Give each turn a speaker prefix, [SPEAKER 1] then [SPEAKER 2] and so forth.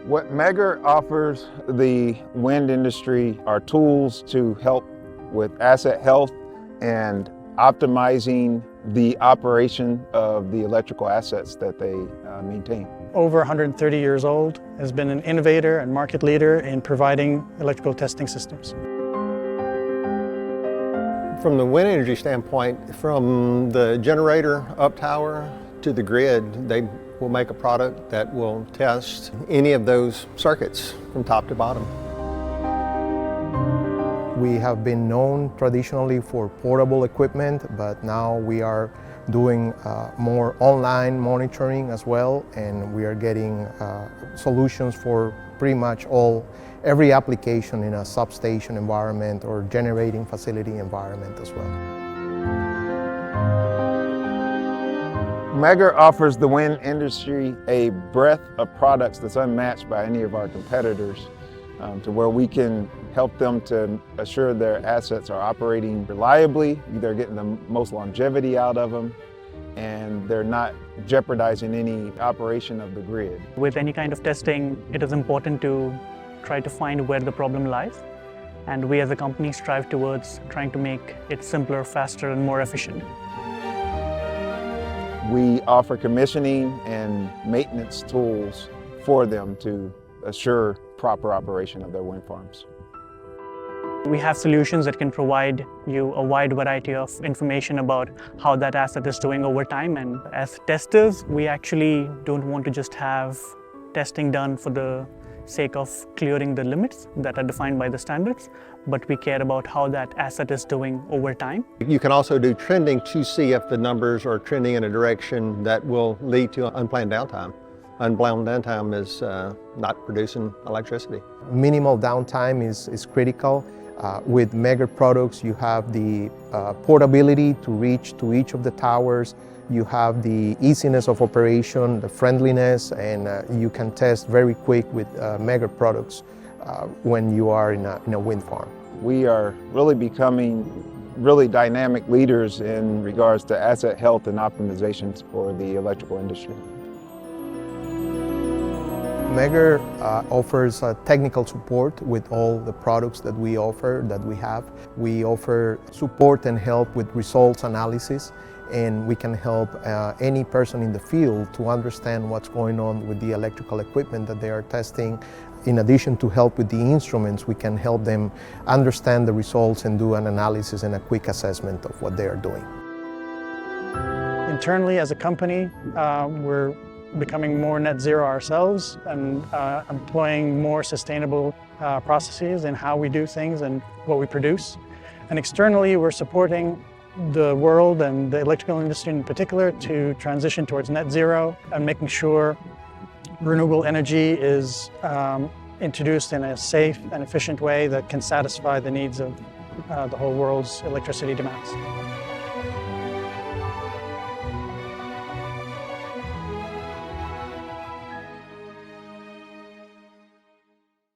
[SPEAKER 1] What Megger offers the wind industry are tools to help with asset health and optimizing the operation of the electrical assets that they maintain.
[SPEAKER 2] Over 130 years old, has been an innovator and market leader in providing electrical testing systems.
[SPEAKER 3] From the wind energy standpoint, from the generator up tower to the grid, they will make a product that will test any of those circuits from top to bottom.
[SPEAKER 4] We have been known traditionally for portable equipment, but now we are doing more online monitoring as well, and we are getting solutions for pretty much every application in a substation environment or generating facility environment as well.
[SPEAKER 1] Megger offers the wind industry a breadth of products that's unmatched by any of our competitors, to where we can help them to assure their assets are operating reliably, they're getting the most longevity out of them, and they're not jeopardizing any operation of the grid.
[SPEAKER 2] With any kind of testing, it is important to try to find where the problem lies, and we as a company strive towards trying to make it simpler, faster, and more efficient.
[SPEAKER 1] We offer commissioning and maintenance tools for them to assure proper operation of their wind farms.
[SPEAKER 2] We have solutions that can provide you a wide variety of information about how that asset is doing over time, and as testers, we actually don't want to just have testing done for the sake of clearing the limits that are defined by the standards, but we care about how that asset is doing over time.
[SPEAKER 3] You can also do trending to see if the numbers are trending in a direction that will lead to unplanned downtime. Unplanned downtime is not producing electricity.
[SPEAKER 4] Minimal downtime is critical. With Megger products, you have the portability to reach to each of the towers. You have the easiness of operation, the friendliness, and you can test very quick with Megger products when you are in a wind farm.
[SPEAKER 1] We are really becoming dynamic leaders in regards to asset health and optimizations for the electrical industry.
[SPEAKER 4] Megger offers technical support with all the products that we have. We offer support and help with results analysis, and we can help any person in the field to understand what's going on with the electrical equipment that they are testing. In addition to help with the instruments, we can help them understand the results and do an analysis and a quick assessment of what they are doing.
[SPEAKER 2] Internally as a company, we're becoming more net zero ourselves and employing more sustainable processes in how we do things and what we produce. And externally, we're supporting the world and the electrical industry in particular to transition towards net zero and making sure renewable energy is introduced in a safe and efficient way that can satisfy the needs of the whole world's electricity demands.